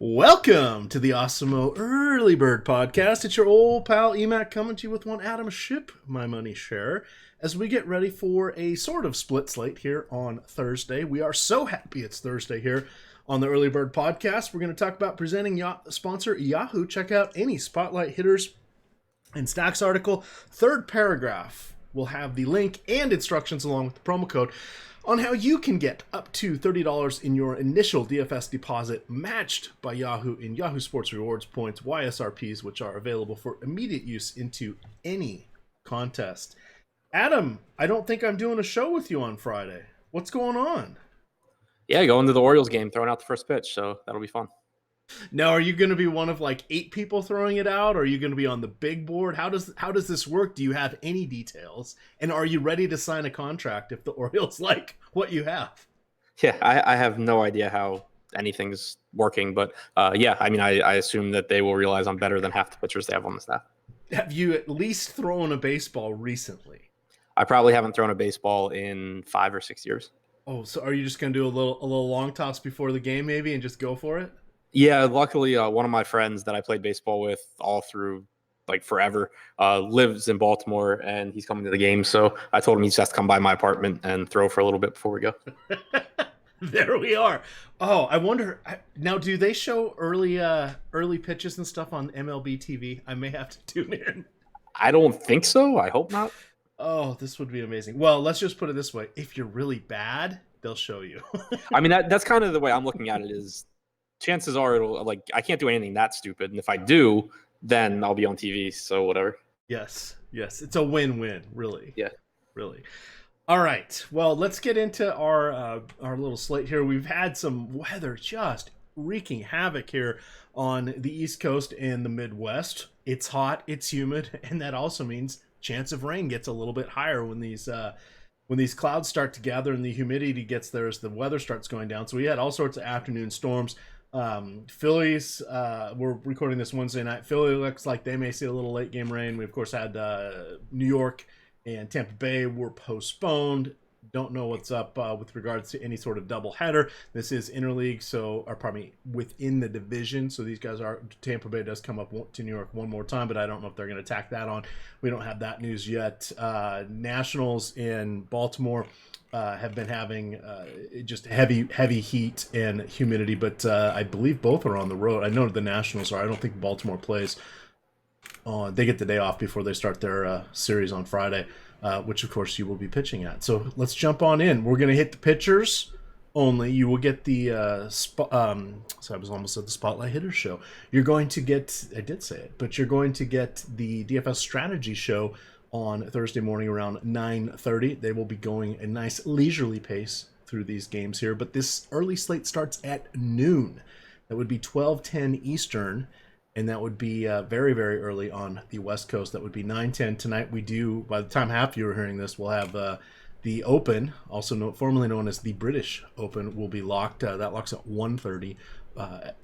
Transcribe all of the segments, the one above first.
Welcome to the Awesemo Early Bird Podcast. It's your old pal Emac coming to you with one Adam Ship, my money share, as we get ready for a sort of split slate here on Thursday. We are so happy it's Thursday here on the Early Bird Podcast. We're going to talk about presenting sponsor Yahoo. Check out any spotlight hitters and stacks article. Third paragraph will have the link and instructions along with the promo code on how you can get up to $30 in your initial DFS deposit matched by Yahoo in Yahoo Sports Rewards points, YSRPs, which are available for immediate use into any contest. Adam, I don't think I'm doing a show with you on Friday. What's going on? Yeah, going to the Orioles game, throwing out the first pitch, so that'll be fun. Now, are you going to be one of like 8 people throwing it out, or are you going to be on the big board? How does this work? Do you have any details? And are you ready to sign a contract if the Orioles like what you have? Yeah, I have no idea how anything's working, but yeah, I mean, I assume that they will realize I'm better than half the pitchers they have on the staff. Have you at least thrown a baseball recently? I probably haven't thrown a baseball in 5 or 6 years. Oh, so are you just going to do a little long toss before the game maybe and just go for it? Yeah, luckily, one of my friends that I played baseball with all through like forever lives in Baltimore, and he's coming to the game. So I told him he just has to come by my apartment and throw for a little bit before we go. There we are. Oh, I wonder now. Do they show early pitches and stuff on MLB TV? I may have to tune in. I don't think so. I hope not. Oh, this would be amazing. Well, let's just put it this way: if you're really bad, they'll show you. I mean, that's kind of the way I'm looking at it. Is chances are it'll like I can't do anything that stupid, and if I do, then I'll be on TV. So whatever. Yes, it's a win-win, really. Yeah, really. All right. Well, let's get into our little slate here. We've had some weather just wreaking havoc here on the East Coast and the Midwest. It's hot, it's humid, and that also means chance of rain gets a little bit higher when these clouds start to gather and the humidity gets there as the weather starts going down. So we had all sorts of afternoon storms. Phillies, we're recording this Wednesday night. Philly looks like they may see a little late game rain. We of course had New York and Tampa Bay were postponed. Don't know what's up with regards to any sort of doubleheader. This is interleague, so or probably within the division. So these guys are Tampa Bay does come up to New York one more time, but I don't know if they're going to tack that on. We don't have that news yet. Nationals in Baltimore have been having just heavy heat and humidity, but I believe both are on the road. I know the Nationals are. I don't think Baltimore plays. They get the day off before they start their series on Friday, which of course you will be pitching at. So let's jump on in. We're going to hit the pitchers only. You will get the so I was almost at the Spotlight Hitters show. You're going to get, I did say it, but you're going to get the DFS strategy show on Thursday morning around 9:30. They will be going a nice leisurely pace through these games here, but this early slate starts at noon. That would be 12:10 Eastern. And that would be very, very early on the West Coast. That would be 9:10 tonight. We do, by the time half of you are hearing this, we'll have the Open, also formerly known as the British Open, will be locked. That locks at 1:30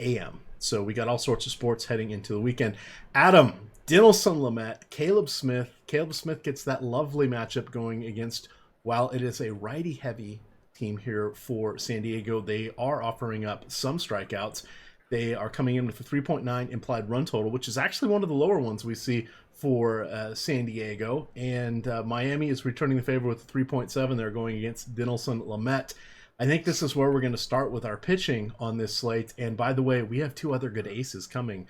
a.m. So we got all sorts of sports heading into the weekend. Adam, Dinelson Lamet, Caleb Smith. Caleb Smith gets that lovely matchup going against, while it is a righty-heavy team here for San Diego, they are offering up some strikeouts. They are coming in with a 3.9 implied run total, which is actually one of the lower ones we see for San Diego. And Miami is returning the favor with a 3.7. They're going against Dinelson Lamet. I think this is where we're going to start with our pitching on this slate. And by the way, we have 2 other good aces coming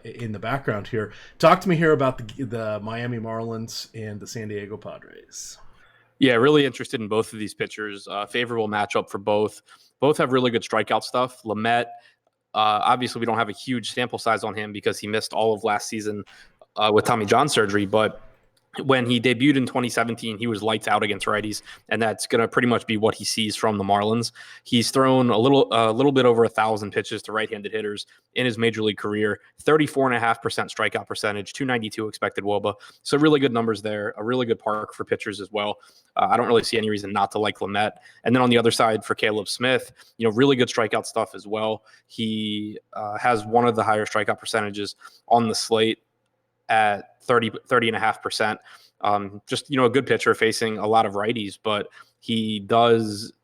in the background here. Talk to me here about the Miami Marlins and the San Diego Padres. Yeah, really interested in both of these pitchers. Favorable matchup for both. Both have really good strikeout stuff. Lamet, obviously, we don't have a huge sample size on him because he missed all of last season with Tommy John surgery. But when he debuted in 2017, he was lights out against righties, and that's going to pretty much be what he sees from the Marlins. He's thrown a little bit over 1,000 pitches to right-handed hitters in his major league career, 34.5% strikeout percentage, 292 expected WOBA. So really good numbers there, a really good park for pitchers as well. I don't really see any reason not to like Lamet. And then on the other side for Caleb Smith, really good strikeout stuff as well. He has one of the higher strikeout percentages on the slate at 30.5%. Just, a good pitcher facing a lot of righties, but he does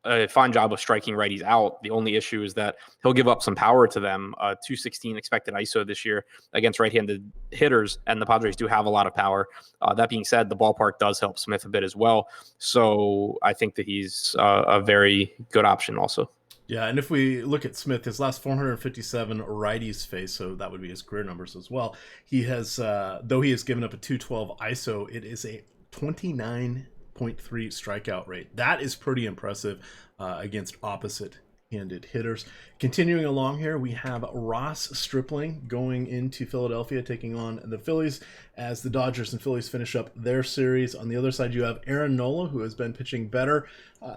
a fine job of striking righties out. The only issue is that he'll give up some power to them. 216 expected ISO this year against right-handed hitters, and the Padres do have a lot of power. That being said, the ballpark does help Smith a bit as well. So I think that he's a very good option also. Yeah, and if we look at Smith, his last 457 righties faced, so that would be his career numbers as well. He has, though he has given up a 212 ISO, it is a 29.3 strikeout rate. That is pretty impressive against opposite-handed hitters. Continuing along here, we have Ross Stripling going into Philadelphia, taking on the Phillies as the Dodgers and Phillies finish up their series. On the other side, you have Aaron Nola, who has been pitching better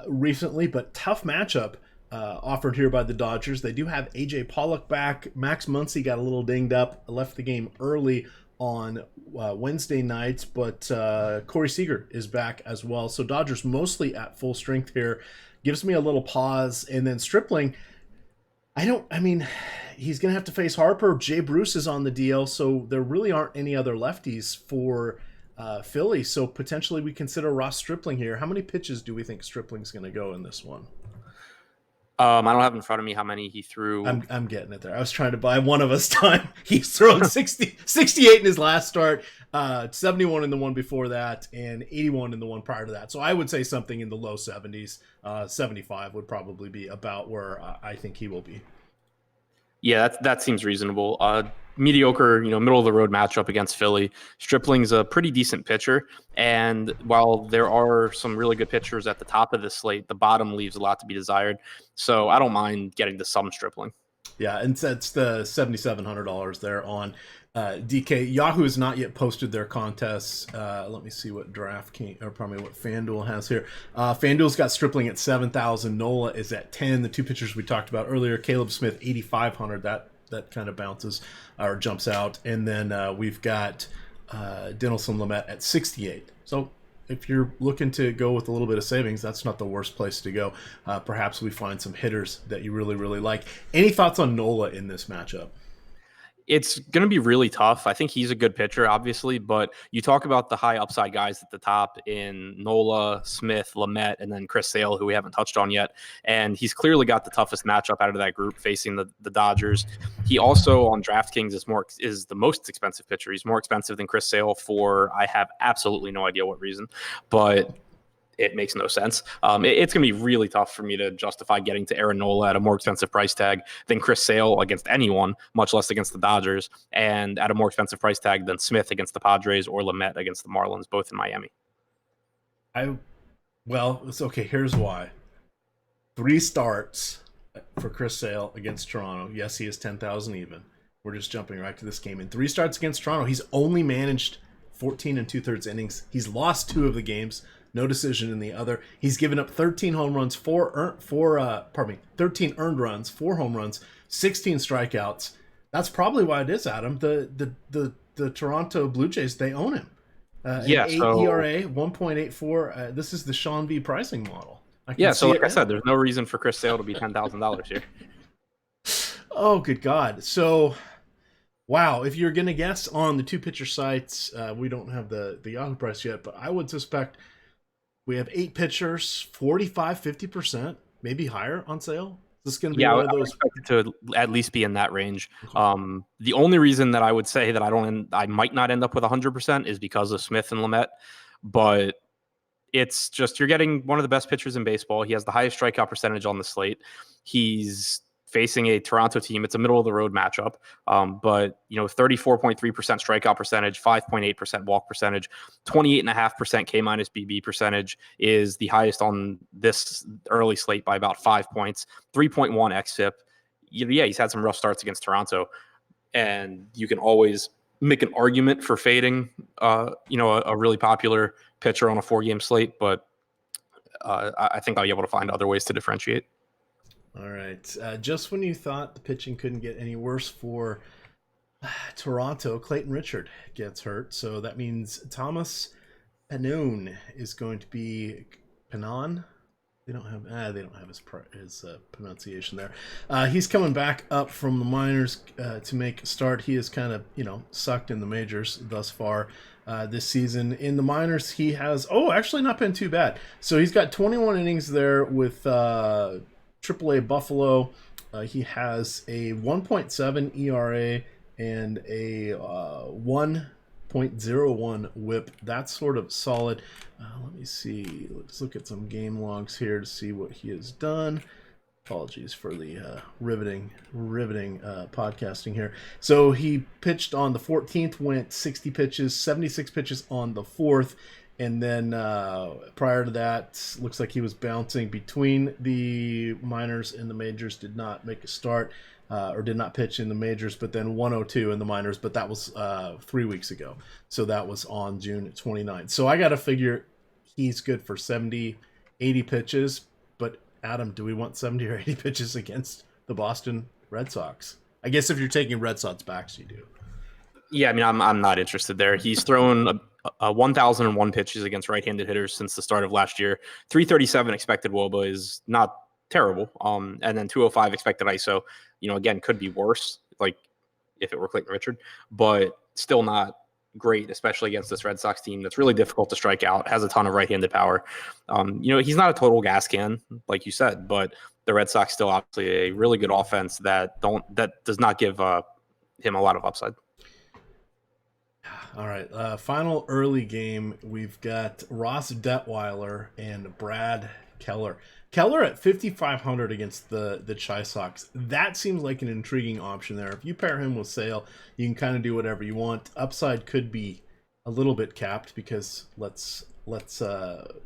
recently, but tough matchup. Offered here by the Dodgers. They do have A.J. Pollock back. Max Muncy got a little dinged up, left the game early on Wednesday night, but Corey Seager is back as well. So Dodgers mostly at full strength here. Gives me a little pause. And then Stripling, he's going to have to face Harper. Jay Bruce is on the DL, so there really aren't any other lefties for Philly. So potentially we consider Ross Stripling here. How many pitches do we think Stripling's going to go in this one? I don't have in front of me how many he threw. I'm getting it there. I was trying to buy one of us time. He's thrown 68 in his last start, 71 in the one before that, and 81 in the one prior to that. So I would say something in the low 70s. 75 would probably be about where I think he will be. Yeah, that seems reasonable. Mediocre, middle of the road matchup against Philly. Stripling's a pretty decent pitcher, and while there are some really good pitchers at the top of this slate, the bottom leaves a lot to be desired. So I don't mind getting to some Stripling. Yeah, and that's the $7,700 there on DK. Yahoo has not yet posted their contests. Let me see what DraftKings, or probably what FanDuel has here. FanDuel's got Stripling at 7,000. Nola is at 10. The two pitchers we talked about earlier, Caleb Smith 8,500. That kind of bounces or jumps out, and then we've got Dinelson Lamet at 68. So if you're looking to go with a little bit of savings, that's not the worst place to go. Perhaps we find some hitters that you really, really like. Any thoughts on Nola in this matchup? It's going to be really tough. I think he's a good pitcher, obviously, but you talk about the high upside guys at the top in Nola, Smith, Lamet, and then Chris Sale, who we haven't touched on yet. And he's clearly got the toughest matchup out of that group facing the Dodgers. He also on DraftKings is the most expensive pitcher. He's more expensive than Chris Sale for, I have absolutely no idea what reason, but it makes no sense. It's going to be really tough for me to justify getting to Aaron Nola at a more expensive price tag than Chris Sale against anyone, much less against the Dodgers, and at a more expensive price tag than Smith against the Padres or Lamet against the Marlins, both in Miami. It's okay. Here's why. 3 starts for Chris Sale against Toronto. Yes, he is 10,000 even. We're just jumping right to this game. In 3 starts against Toronto, he's only managed 14 2/3 innings. He's lost 2 of the games. No decision in the other. He's given up 13 home runs, 13 earned runs, 4 home runs, 16 strikeouts. That's probably why it is, Adam. The Toronto Blue Jays, they own him. An 8 ERA, 1.84. This is the Sean V pricing model. So like I said, there's no reason for Chris Sale to be $10,000 here. Oh, good God. So, wow, if you're going to guess on the 2 pitcher sites, we don't have the Yahoo price yet, but I would suspect we have 8 pitchers, 50%, maybe higher on sale. Is this going to be one of those? I expect it to at least be in that range. Okay. The only reason that I would say that I might not end up with 100% is because of Smith and Lamet, but it's just you're getting one of the best pitchers in baseball. He has the highest strikeout percentage on the slate. He's facing a Toronto team. It's a middle of the road matchup. But 34.3% strikeout percentage, 5.8% walk percentage, 28.5% K minus BB percentage is the highest on this early slate by about 5 points, 3.1 xFIP. Yeah, he's had some rough starts against Toronto, and you can always make an argument for fading, a really popular pitcher on a 4-game slate, but I think I'll be able to find other ways to differentiate. All right. Just when you thought the pitching couldn't get any worse for Toronto, Clayton Richard gets hurt. So that means Thomas Pannone is going to be Pannone. They don't have his pronunciation there. He's coming back up from the minors to make a start. He has kind of sucked in the majors thus far this season. In the minors, he has actually not been too bad. So he's got 21 innings there with AAA Buffalo. He has a 1.7 ERA and a 1.01 whip. That's sort of solid. Let me see. Let's look at some game logs here to see what he has done. Apologies for the riveting podcasting here. So he pitched on the 14th, went 60 pitches, 76 pitches on the 4th. And then prior to that, looks like he was bouncing between the minors and the majors, did not make a start or did not pitch in the majors, but then 102 in the minors. But that was 3 weeks ago. So that was on June 29th. So I got to figure he's good for 70, 80 pitches. But Adam, do we want 70 or 80 pitches against the Boston Red Sox? I guess if you're taking Red Sox backs, you do. Yeah, I mean, I'm not interested there. He's thrown 1,001 pitches against right-handed hitters since the start of last year. 337 expected WOBA is not terrible. And then 205 expected ISO, again, could be worse, like if it were Clayton Richard, but still not great, especially against this Red Sox team that's really difficult to strike out, has a ton of right-handed power. He's not a total gas can, like you said, but the Red Sox still obviously a really good offense that does not give him a lot of upside. All right, final early game. We've got Ross Detweiler and Brad Keller. Keller at 5,500 against the Chi Sox. That seems like an intriguing option there. If you pair him with Sale, you can kind of do whatever you want. Upside could be a little bit capped because let's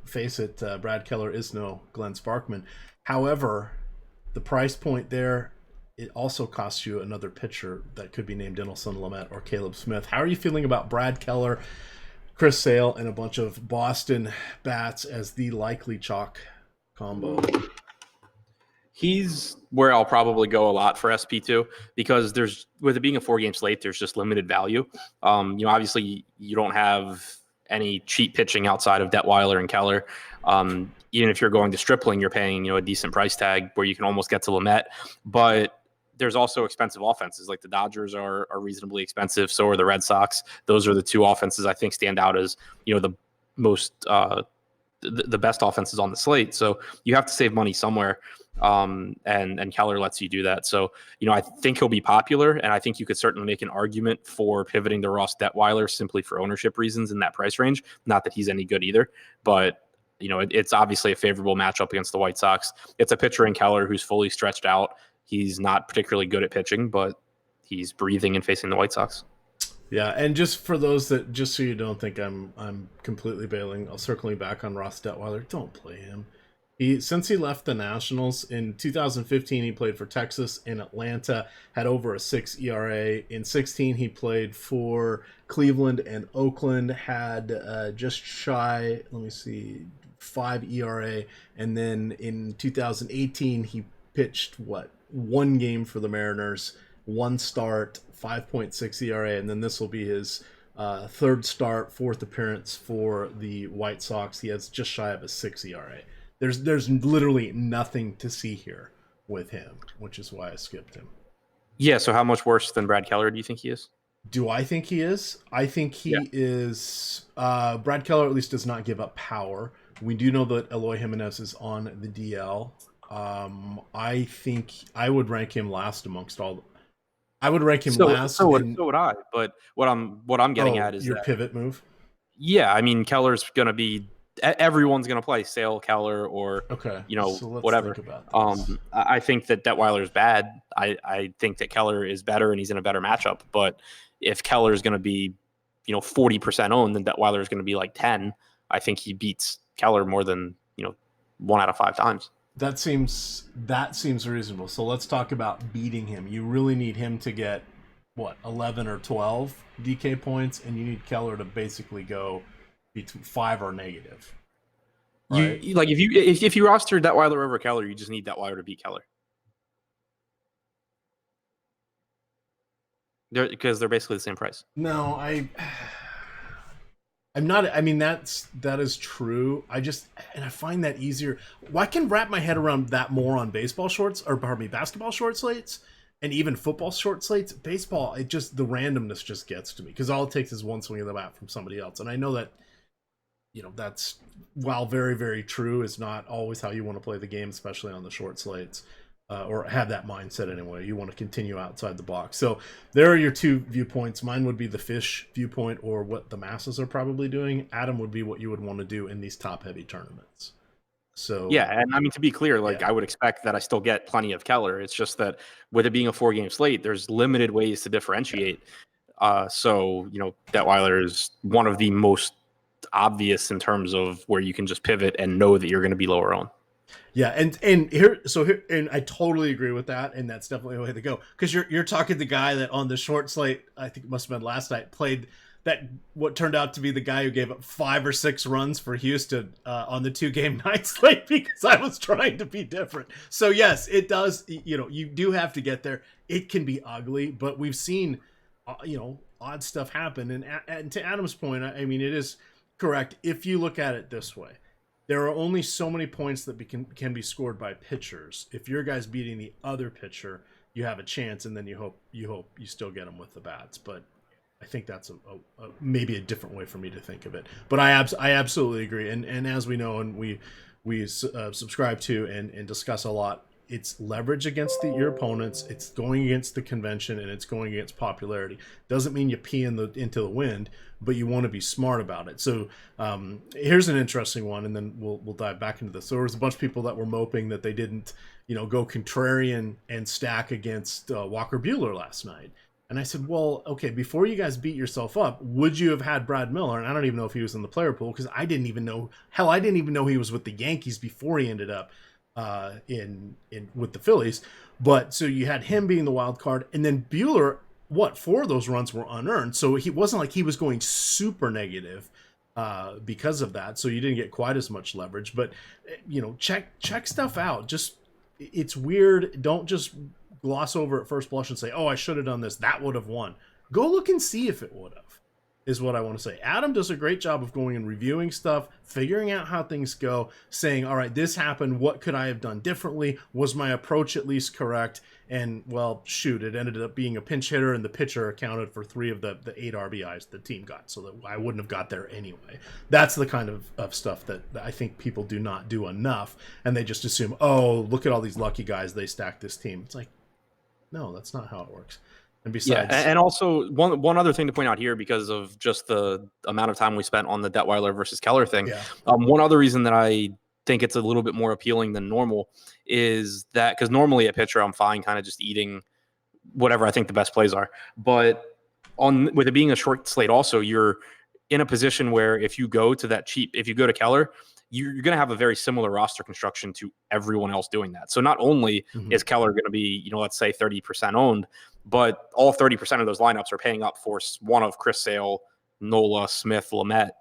face it, Brad Keller is no Glenn Sparkman. However, the price point there, it also costs you another pitcher that could be named Dinelson Lamet or Caleb Smith. How are you feeling about Brad Keller, Chris Sale, and a bunch of Boston bats as the likely chalk combo? He's where I'll probably go a lot for SP2 because with it being a 4-game slate, there's just limited value. Obviously you don't have any cheap pitching outside of Detweiler and Keller. Even if you're going to Stripling, you're paying, a decent price tag where you can almost get to Lamet, but there's also expensive offenses. Like the Dodgers are reasonably expensive. So are the Red Sox. Those are the two offenses I think stand out as, the most, the best offenses on the slate. So you have to save money somewhere. And Keller lets you do that. So, I think he'll be popular, and I think you could certainly make an argument for pivoting to Ross Detweiler simply for ownership reasons in that price range. Not that he's any good either, but it's obviously a favorable matchup against the White Sox. It's a pitcher in Keller who's fully stretched out. He's not particularly good at pitching, but he's breathing and facing the White Sox. Yeah, and just for those that, just so you don't think I'm completely bailing, I'll circling back on Ross Detweiler. Don't play him. Since he left the Nationals in 2015, he played for Texas and Atlanta, had over a 6 ERA. In 16, he played for Cleveland and Oakland, had just shy, 5 ERA. And then in 2018, he pitched, one game for the Mariners, one start, 5.6 ERA, and then this will be his third start, fourth appearance for the White Sox. He has just shy of a 6 ERA. There's literally nothing to see here with him, which is why I skipped him. Yeah, so how much worse than Brad Keller do you think he is? Do I think he is? I think he is. Brad Keller at least does not give up power. We do know that Eloy Jimenez is on the DL. I think I would rank him last amongst all. I would rank him last. So would I. But what I'm getting at is your pivot move. Yeah, I mean Keller's going to be. Everyone's going to play Sale, Keller, or so whatever. Think about this. I think that Detweiler's bad. I think that Keller is better and he's in a better matchup. But if Keller is going to be 40% owned, then Detweiler is going to be like 10. I think he beats Keller more than 1 out of 5 times. That seems reasonable. So let's talk about beating him. You really need him to get 11 or 12 DK points, and you need Keller to basically go between 5 or negative. Right? If you roster Detweiler over Keller, you just need Detweiler to beat Keller. Because they're basically the same price. No, I'm not. I mean, that is true. I find that easier. Well, I can wrap my head around that more on baseball shorts, or pardon me, basketball short slates, and even football short slates. Baseball, it just the randomness just gets to me because all it takes is one swing of the bat from somebody else, and I know that that's, while very very true, is not always how you want to play the game, especially on the short slates. Or have that mindset anyway. You want to continue outside the box. So there are your two viewpoints. Mine would be the fish viewpoint, or what the masses are probably doing. Adam would be what you would want to do in these top-heavy tournaments. So yeah, and I mean, to be clear, like, yeah. I would expect that I still get plenty of Keller. It's just that with it being a 4-game slate, there's limited ways to differentiate. So Detweiler is one of the most obvious in terms of where you can just pivot and know that you're going to be lower on. Yeah, and here, and I totally agree with that, and that's definitely the way to go. Because you're talking the guy that on the short slate, I think it must have been last night, played that what turned out to be the guy who gave up 5 or 6 runs for Houston on the 2-game night slate because I was trying to be different. So yes, it does. You do have to get there. It can be ugly, but we've seen odd stuff happen. And to Adam's point, I mean, it is correct if you look at it this way. There are only so many points that can be scored by pitchers. If your guy's beating the other pitcher, you have a chance, and then you hope you still get them with the bats. But I think that's maybe a different way for me to think of it. But I absolutely agree. And as we know, and we subscribe to and discuss a lot, it's leverage against your opponents. It's going against the convention, and it's going against popularity. Doesn't mean you pee into the wind, but you want to be smart about it. So here's an interesting one, and then we'll dive back into this. So there was a bunch of people that were moping that they didn't go contrarian and stack against Walker Buehler last night. And I said, well, okay, before you guys beat yourself up, would you have had Brad Miller? And I don't even know if he was in the player pool because I didn't even know he was with the Yankees before he ended up in with the Phillies. But so you had him being the wild card, and then Buehler, 4 of those runs were unearned. So he wasn't like he was going super negative because of that. So you didn't get quite as much leverage. But check stuff out. Just, it's weird. Don't just gloss over at first blush and say, oh, I should have done this. That would have won. Go look and see if it would have, is what I want to say. Adam does a great job of going and reviewing stuff, figuring out how things go, saying, all right, this happened. What could I have done differently? Was my approach at least correct? And, well, shoot, it ended up being a pinch hitter, and the pitcher accounted for 3 of the 8 RBIs the team got, so that I wouldn't have got there anyway. That's the kind of stuff that I think people do not do enough, and they just assume, oh, look at all these lucky guys, they stacked this team. It's like, no, that's not how it works. And besides, yeah, and also one other thing to point out here, because of just the amount of time we spent on the Detweiler versus Keller thing. Yeah. One other reason that I think it's a little bit more appealing than normal is that because normally at pitcher I'm fine kind of just eating whatever I think the best plays are, but with it being a short slate, also you're in a position where if you go to Keller, you're going to have a very similar roster construction to everyone else doing that. So not only is Keller going to be, let's say 30% owned, but all 30% of those lineups are paying up for one of Chris Sale, Nola, Smith, Lamet,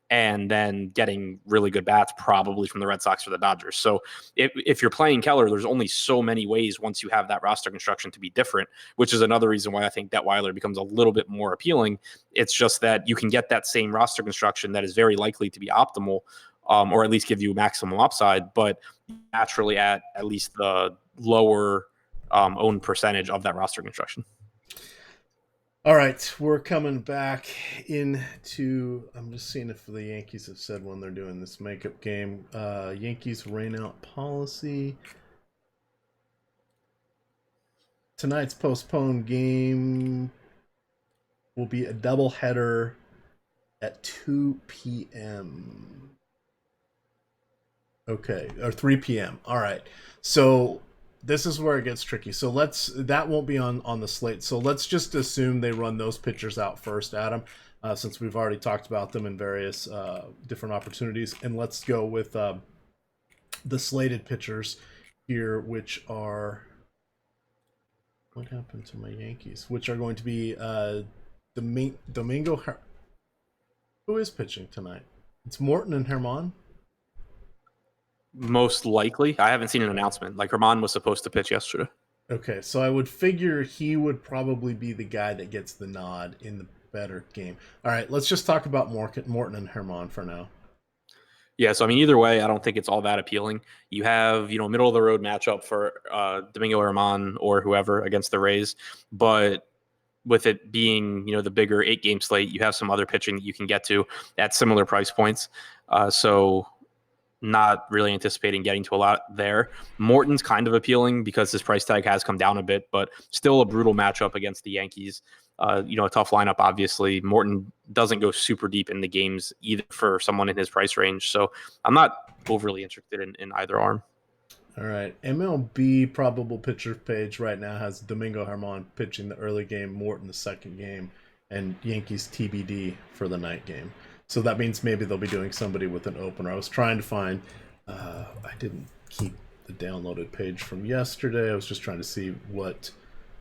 and then getting really good bats probably from the Red Sox or the Dodgers. So if you're playing Keller, there's only so many ways once you have that roster construction to be different, which is another reason why I think Detweiler becomes a little bit more appealing. It's just that you can get that same roster construction that is very likely to be optimal, or at least give you maximum upside, but naturally at least the lower owned percentage of that roster construction. All right, we're coming back into, I'm just seeing if the Yankees have said when they're doing this makeup game. Yankees rain out policy. Tonight's postponed game will be a doubleheader at 2 p.m. Okay, or 3 p.m. All right. So this is where it gets tricky. So that won't be on the slate. So let's just assume they run those pitchers out first, Adam, since we've already talked about them in various different opportunities. And let's go with the slated pitchers here, which are, what happened to my Yankees? Which are going to be Domingo. Who is pitching tonight? It's Morton and Herman. Most likely. I haven't seen an announcement. Like, Herman was supposed to pitch yesterday. Okay, so I would figure he would probably be the guy that gets the nod in the better game. All right, let's just talk about Morton and Herman for now. Yeah, so I mean, either way, I don't think it's all that appealing. You have, middle of the road matchup for Domingo Herman or whoever against the Rays, but with it being, the bigger 8-game slate, you have some other pitching that you can get to at similar price points. So not really anticipating getting to a lot there. Morton's kind of appealing because his price tag has come down a bit, but still a brutal matchup against the Yankees. A tough lineup, obviously. Morton doesn't go super deep in the games either for someone in his price range. So I'm not overly interested in either arm. All right. MLB probable pitcher page right now has Domingo Herman pitching the early game, Morton the second game, and Yankees TBD for the night game. So that means maybe they'll be doing somebody with an opener. I was trying to find, I didn't keep the downloaded page from yesterday. I was just trying to see what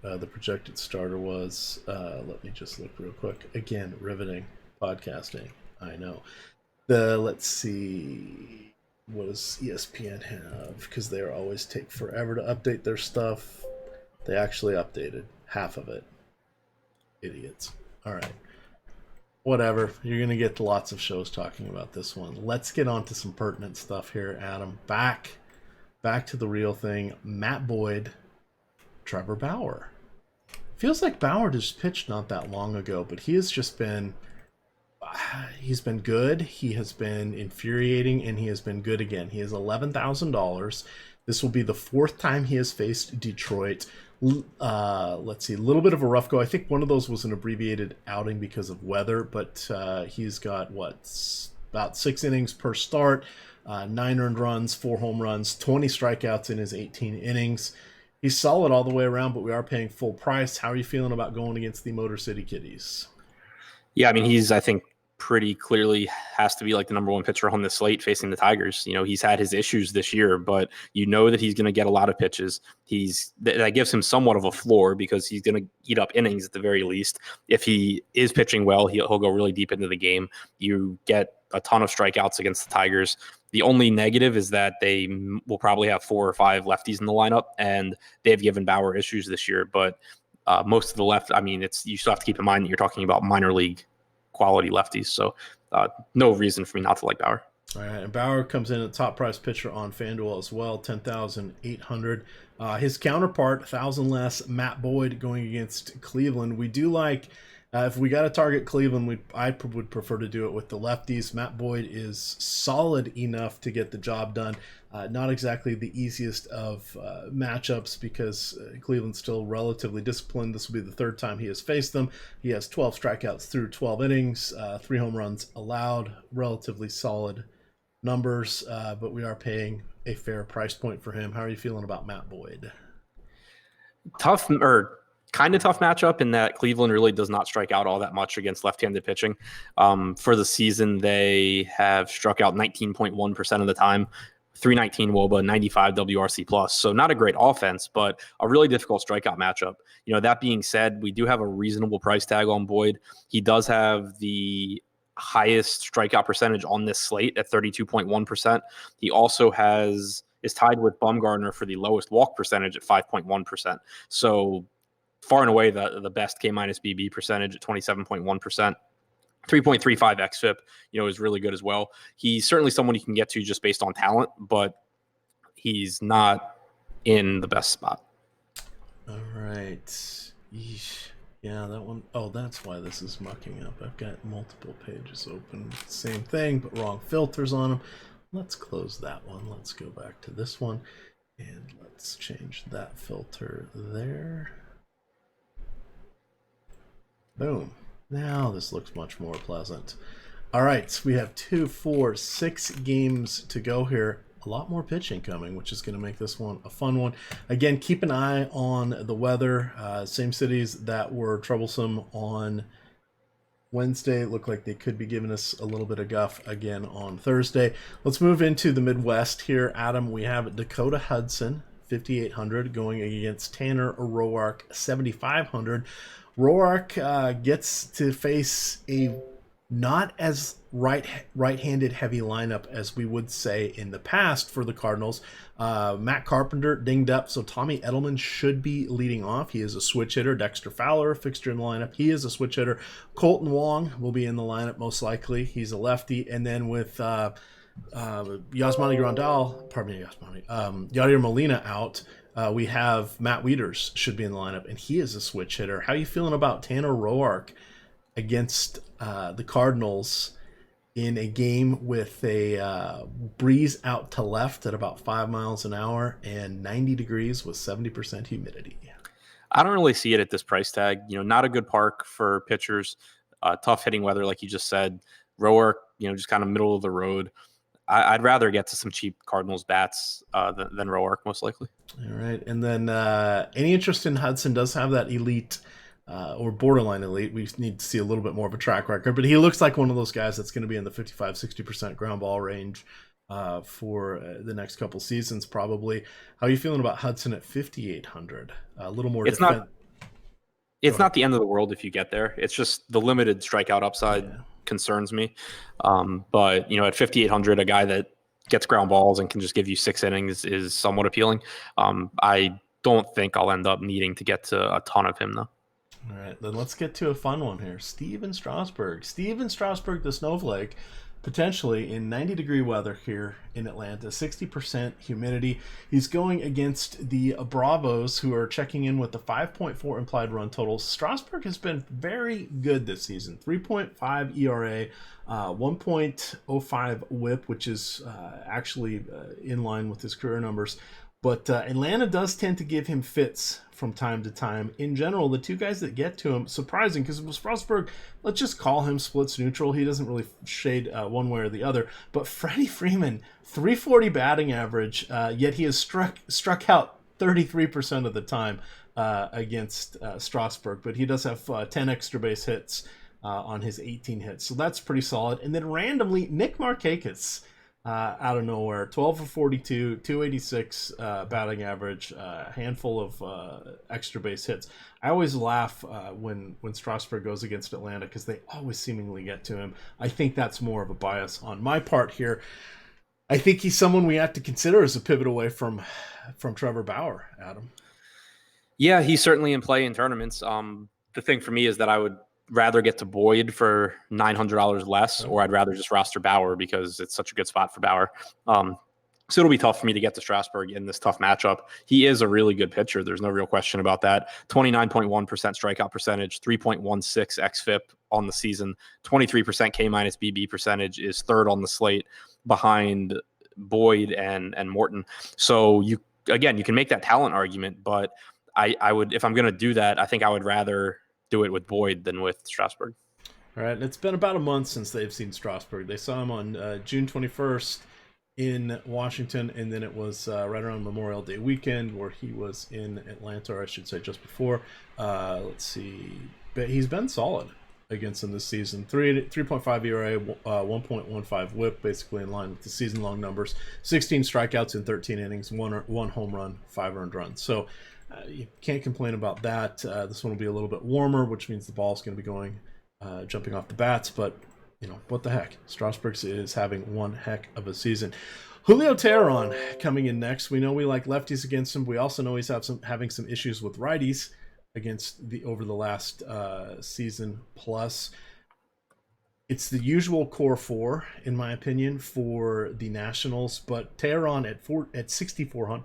the projected starter was. Let me just look real quick. Again, riveting podcasting. I know. Let's see. What does ESPN have? Because they always take forever to update their stuff. They actually updated half of it. Idiots. All right. Whatever. You're going to get lots of shows talking about this one. Let's get on to some pertinent stuff here, Adam. Back to the real thing. Matt Boyd, Trevor Bauer. Feels like Bauer just pitched not that long ago, but he has just been... He's been good. He has been infuriating, and he has been good again. He has $11,000. This will be the fourth time he has faced Detroit. Let's see, a little bit of a rough go. I think one of those was an abbreviated outing because of weather, but he's got about 6 innings per start, 9 earned runs, 4 home runs, 20 strikeouts in his 18 innings. He's solid all the way around, but we are paying full price. How are you feeling about going against the Motor City Kitties? Yeah, I mean, he's, I think, pretty clearly has to be like the number one pitcher on this slate facing the Tigers. He's had his issues this year, but that he's going to get a lot of pitches. That gives him somewhat of a floor because he's going to eat up innings at the very least. If he is pitching well, he'll go really deep into the game. You get a ton of strikeouts against the Tigers. The only negative is that they will probably have 4 or 5 lefties in the lineup, and they've given Bauer issues this year, but most of the left, I mean, you still have to keep in mind that you're talking about minor league quality lefties. So no reason for me not to like Bauer. All right, and Bauer comes in at top price pitcher on FanDuel as well, 10,800. His counterpart, 1,000 less, Matt Boyd going against Cleveland. We do like, if we got to target Cleveland, I would prefer to do it with the lefties. Matt Boyd is solid enough to get the job done. Not exactly the easiest of matchups because Cleveland's still relatively disciplined. This will be the third time he has faced them. He has 12 strikeouts through 12 innings, 3 home runs allowed, relatively solid numbers, but we are paying a fair price point for him. How are you feeling about Matt Boyd? Tough, or kind of tough matchup in that Cleveland really does not strike out all that much against left-handed pitching. For the season, they have struck out 19.1% of the time. 319 WOBA, 95 WRC plus. So not a great offense, but a really difficult strikeout matchup. That being said, we do have a reasonable price tag on Boyd. He does have the highest strikeout percentage on this slate at 32.1%. He also is tied with Bumgarner for the lowest walk percentage at 5.1%. So far and away the best K minus BB percentage at 27.1%. 3.35 xFIP, is really good as well. He's certainly someone you can get to just based on talent, but he's not in the best spot. All right. Yeesh. Yeah, that one. Oh, that's why this is mucking up. I've got multiple pages open. Same thing, but wrong filters on them. Let's close that one. Let's go back to this one, and let's change that filter there. Boom. Now this looks much more pleasant. All right, we have 2, 4, 6 games to go here. A lot more pitching coming, which is going to make this one a fun one. Again, keep an eye on the weather. Same cities that were troublesome on Wednesday look like they could be giving us a little bit of guff again on Thursday. Let's move into the Midwest here. Adam, we have Dakota Hudson, 5,800, going against Tanner Roark, 7,500. Roark gets to face a not as right-handed heavy lineup, as we would say in the past for the Cardinals. Matt Carpenter dinged up, so Tommy Edelman should be leading off. He is a switch hitter. Dexter Fowler, fixture in the lineup. He is a switch hitter. Colton Wong will be in the lineup most likely. He's a lefty. And then with Yasmani Grandal, Yadier Molina out, we have Matt Wieters should be in the lineup, and he is a switch hitter. How are you feeling about Tanner Roark against the Cardinals in a game with a breeze out to left at about 5 miles an hour and 90 degrees with 70% humidity? I don't really see it at this price tag. Not a good park for pitchers. Tough hitting weather, like you just said. Roark, just kind of middle of the road. I'd rather get to some cheap Cardinals bats than Roark, most likely. All right. And then any interest in Hudson? Does have that elite or borderline elite. We need to see a little bit more of a track record, but he looks like one of those guys that's going to be in the 55-60% ground ball range for the next couple seasons, probably. How are you feeling about Hudson at 5,800? A little more. It's not the end of the world if you get there. It's just the limited strikeout upside concerns me. But at 5,800, a guy that gets ground balls and can just give you 6 innings is somewhat appealing. I don't think I'll end up needing to get to a ton of him though. All right, then let's get to a fun one here. Steven Strasburg, the snowflake, potentially in 90-degree weather here in Atlanta, 60% humidity. He's going against the Bravos, who are checking in with the 5.4 implied run total. Strasburg has been very good this season. 3.5 ERA, 1.05 WHIP, which is actually in line with his career numbers. But Atlanta does tend to give him fits from time to time. In general, the two guys that get to him, surprising, because Strasburg, let's just call him splits neutral. He doesn't really shade one way or the other. But Freddie Freeman, 340 batting average, yet he has struck out 33% of the time against Strasburg. But he does have 10 extra base hits on his 18 hits. So that's pretty solid. And then randomly, Nick Markakis, out of nowhere, 12 for 42, 286 batting average, a handful of extra base hits. I always laugh when Strasburg goes against Atlanta because they always seemingly get to him. I think that's more of a bias on my part here. I think he's someone we have to consider as a pivot away from Trevor Bauer, Adam. Yeah, he's certainly in play in tournaments. The thing for me is that I would rather get to Boyd for $900 less, or I'd rather just roster Bauer because it's such a good spot for Bauer. So it'll be tough for me to get to Strasburg in this tough matchup. He is a really good pitcher. There's no real question about that. 29.1% strikeout percentage, 3.16 xFIP on the season, 23% K- BB percentage, is third on the slate behind Boyd and Morton. So you can make that talent argument, but I would, if I'm going to do that, I think I would rather do it with Boyd than with Strasburg. All right, it's been about a month since they've seen Strasburg. They saw him on June 21st in Washington, and then it was right around Memorial Day weekend where he was in Atlanta, or I should say just before. Let's see. But he's been solid against them this season. 3.5 ERA, 1.15 WHIP, basically in line with the season-long numbers. 16 strikeouts in 13 innings, one home run, 5 earned runs. So you can't complain about that. This one will be a little bit warmer, which means the ball's going to be going, jumping off the bats. But, what the heck? Strasburg is having one heck of a season. Julio Teheran coming in next. We know we like lefties against him. We also know he's having some issues with righties over the last season plus. It's the usual core 4, in my opinion, for the Nationals. But Teheran at 6,400.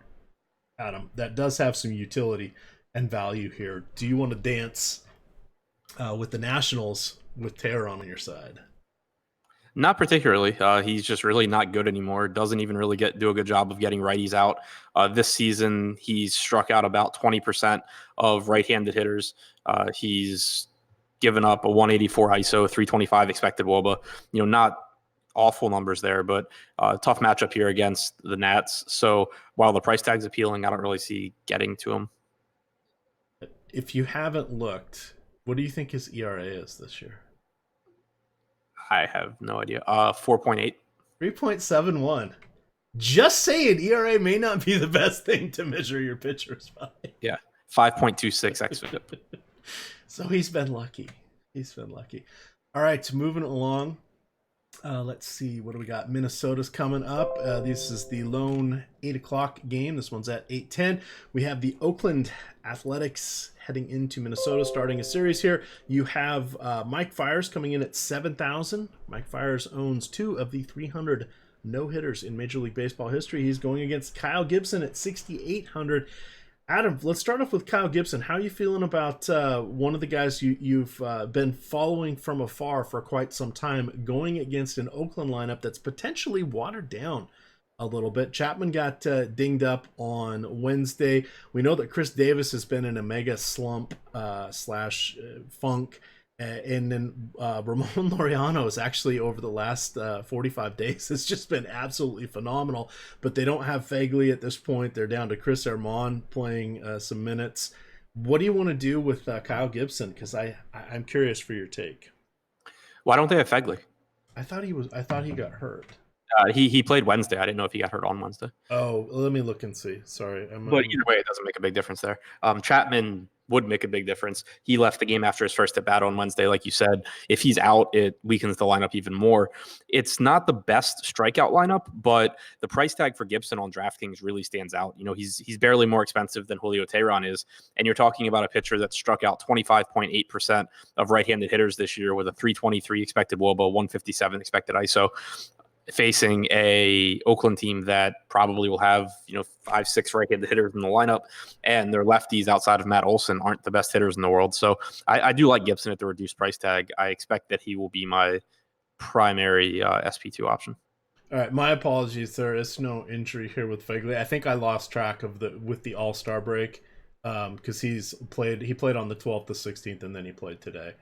Adam, that does have some utility and value here. Do you want to dance with the Nationals with Teheran on your side? Not particularly. He's just really not good anymore. Doesn't even really do a good job of getting righties out. This season, he's struck out about 20% of right-handed hitters. He's given up a 184 ISO, 325 expected WOBA. Not awful numbers there, but tough matchup here against the Nats. So while the price tag's appealing, I don't really see getting to him. If you haven't looked, what do you think his ERA is this year? I have no idea. 4.8. 3.71. Just saying, ERA may not be the best thing to measure your pitchers by. Yeah, 5.26 xFIP. So he's been lucky. All right, moving along. Let's see, what do we got? Minnesota's coming up. This is the lone 8 o'clock game. This one's at 8:10. We have the Oakland Athletics heading into Minnesota, starting a series here. You have Mike Fiers coming in at 7,000. Mike Fiers owns 2 of the 300 no-hitters in Major League Baseball history. He's going against Kyle Gibson at 6,800. Adam, let's start off with Kyle Gibson. How are you feeling about one of the guys you've been following from afar for quite some time, going against an Oakland lineup that's potentially watered down a little bit? Chapman got dinged up on Wednesday. We know that Chris Davis has been in a mega slump slash funk. And then Ramon Laureano is actually, over the last 45 days, has just been absolutely phenomenal. But they don't have Fagley at this point. They're down to Chris Herman playing some minutes. What do you want to do with Kyle Gibson? Because I'm curious for your take. Why don't they have Fagley? I thought he got hurt. He played Wednesday. I didn't know if he got hurt on Wednesday. Oh, let me look and see. Sorry. But either way, it doesn't make a big difference there. Chapman would make a big difference. He left the game after his first at bat on Wednesday, like you said. If he's out, it weakens the lineup even more. It's not the best strikeout lineup, but the price tag for Gibson on DraftKings really stands out. You know, he's barely more expensive than Julio Teheran is, and you're talking about a pitcher that struck out 25.8% of right-handed hitters this year with a 323 expected WOBA, 157 expected ISO, facing a Oakland team that probably will have 5-6 right-handed hitters in the lineup, and their lefties outside of Matt Olson aren't the best hitters in the world. So I do like Gibson at the reduced price tag. I expect that he will be my primary SP2 option. All right, my apologies. There is no injury here with Fagley. I think I lost track of the All-Star break because he played on the 12th, the 16th, and then he played today.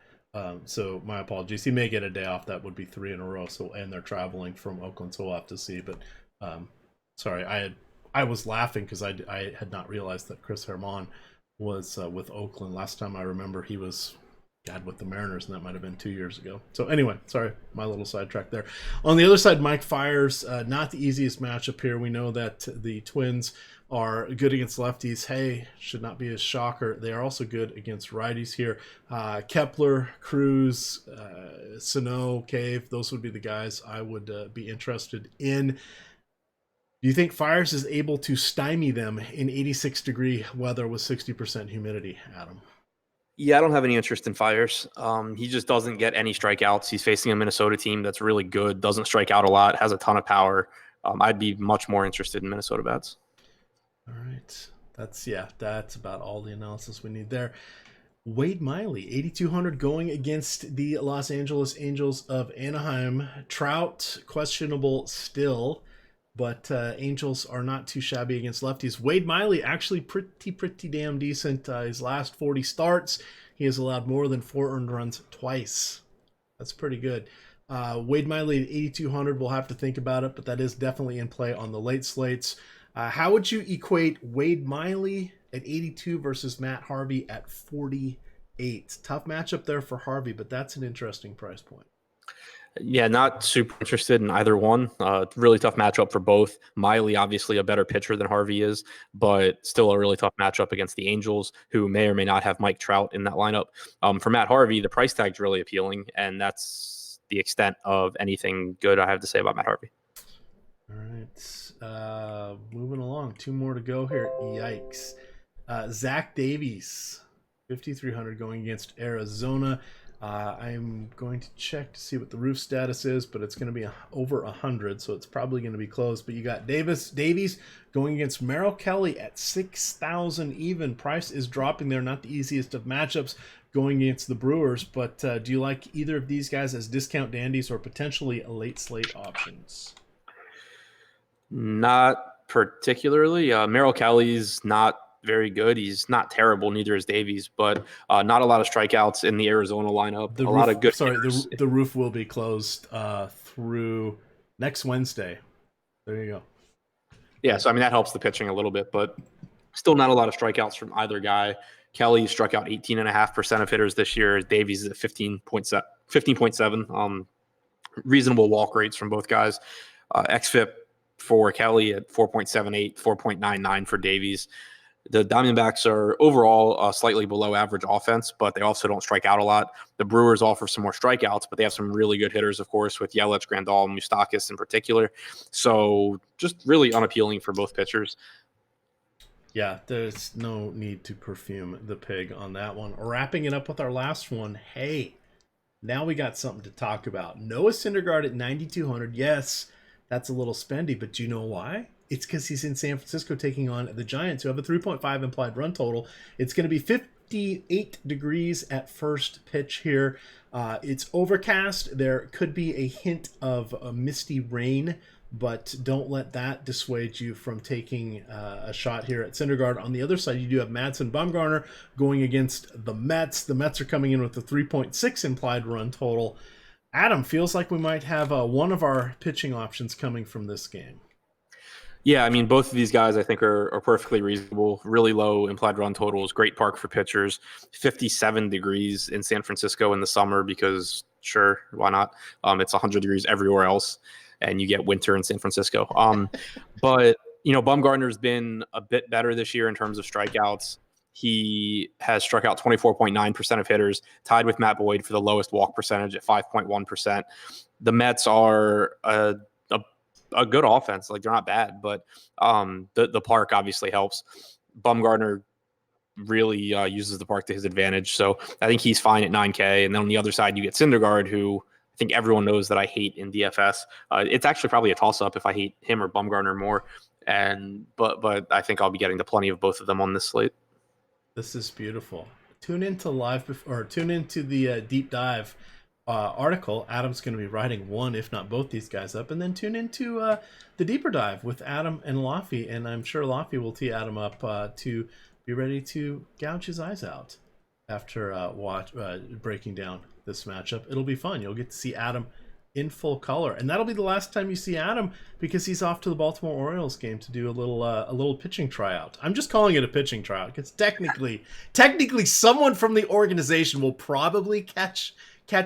So my apologies. He may get a day off. That would be 3 in a row. So, and they're traveling from Oakland, so we'll have to see. But sorry, I was laughing because I had not realized that Chris Herman was with Oakland. Last time I remember, he was with the Mariners, and that might have been 2 years ago. So anyway, sorry, my little sidetrack there. On the other side, Mike Fiers, not the easiest matchup here. We know that the Twins are good against lefties. Hey, should not be a shocker. They are also good against righties here. Kepler, Cruz, Sano, Cave, those would be the guys I would be interested in. Do you think Fiers is able to stymie them in 86-degree weather with 60% humidity, Adam? Yeah, I don't have any interest in Fiers. He just doesn't get any strikeouts. He's facing a Minnesota team that's really good, doesn't strike out a lot, has a ton of power. I'd be much more interested in Minnesota bats. All right. That's about all the analysis we need there. Wade Miley, 8,200 going against the Los Angeles Angels of Anaheim. Trout, questionable still, but Angels are not too shabby against lefties. Wade Miley actually pretty damn decent. His last 40 starts, he has allowed more than 4 earned runs twice. That's pretty good. Wade Miley at 8,200, we'll have to think about it, but that is definitely in play on the late slates. How would you equate Wade Miley at 82 versus Matt Harvey at 48? Tough matchup there for Harvey, but that's an interesting price point. Yeah, not super interested in either one. Really tough matchup for both. Miley, obviously a better pitcher than Harvey is, but still a really tough matchup against the Angels, who may or may not have Mike Trout in that lineup. For Matt Harvey, the price tag's really appealing, and that's the extent of anything good I have to say about Matt Harvey. All right. Moving along. 2 more to go here. Yikes. Zach Davies, 5,300 going against Arizona. I'm going to check to see what the roof status is, but it's going to be over 100, so it's probably going to be close. But you got Davies going against Merrill Kelly at 6,000 even. Price is dropping there. Not the easiest of matchups going against the Brewers, but do you like either of these guys as discount dandies or potentially late slate options? Not particularly. Merrill Kelly's not very good. He's not terrible, neither is Davies, but not a lot of strikeouts in the Arizona lineup. Lot of good. Sorry, the roof will be closed through next Wednesday. There you go. Yeah, so I mean that helps the pitching a little bit, but still not a lot of strikeouts from either guy. Kelly struck out 18.5% of hitters this year. Davies is at 15.7. Reasonable walk rates from both guys. XFIP for Kelly at 4.78, 4.99 for Davies. The Diamondbacks are overall slightly below average offense, but they also don't strike out a lot. The Brewers offer some more strikeouts, but they have some really good hitters, of course, with Yelich, Grandal, and Moustakas in particular. So just really unappealing for both pitchers. Yeah, there's no need to perfume the pig on that one. Wrapping it up with our last one. Hey, now we got something to talk about. Noah Syndergaard at 9,200. Yes, that's a little spendy, but do you know why? It's because he's in San Francisco taking on the Giants, who have a 3.5 implied run total. It's going to be 58 degrees at first pitch here. It's overcast. There could be a hint of a misty rain, but don't let that dissuade you from taking a shot here at Syndergaard. On the other side, you do have Madsen Bumgarner going against the Mets. The Mets are coming in with a 3.6 implied run total. Adam, feels like we might have one of our pitching options coming from this game. Yeah, I mean, both of these guys I think are perfectly reasonable. Really low implied run totals. Great park for pitchers. 57 degrees in San Francisco in the summer because, sure, why not? It's 100 degrees everywhere else, and you get winter in San Francisco. But, Bumgarner's been a bit better this year in terms of strikeouts. He has struck out 24.9% of hitters, tied with Matt Boyd for the lowest walk percentage at 5.1%. The Mets are a good offense. Like, they're not bad, but the park obviously helps. Bumgarner really uses the park to his advantage. So I think he's fine at 9K. And then on the other side, you get Syndergaard, who I think everyone knows that I hate in DFS. It's actually probably a toss-up if I hate him or Bumgarner more. But I think I'll be getting to plenty of both of them on this slate. This is beautiful. Tune into the deep dive article. Adam's going to be writing one, if not both, these guys up, and then tune into the deeper dive with Adam and Laffy, and I'm sure Laffy will tee Adam up to be ready to gouge his eyes out after breaking down this matchup. It'll be fun. You'll get to see Adam in full color, and that'll be the last time you see Adam because he's off to the Baltimore Orioles game to do a little pitching tryout. I'm just calling it a pitching tryout because technically someone from the organization will probably catch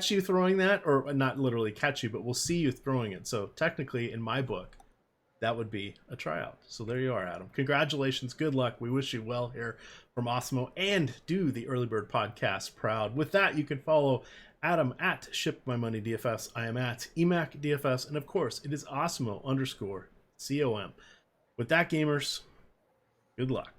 you throwing that, or not literally catch you, but we'll see you throwing it. So technically, in my book, that would be a tryout. So there you are, Adam. Congratulations. Good luck. We wish you well here from Osmo, and do the Early Bird Podcast proud. With that, you can follow Adam at ShipMyMoneyDFS. I am at EMACDFS. And of course, it is Osmo_COM. With that, gamers, good luck.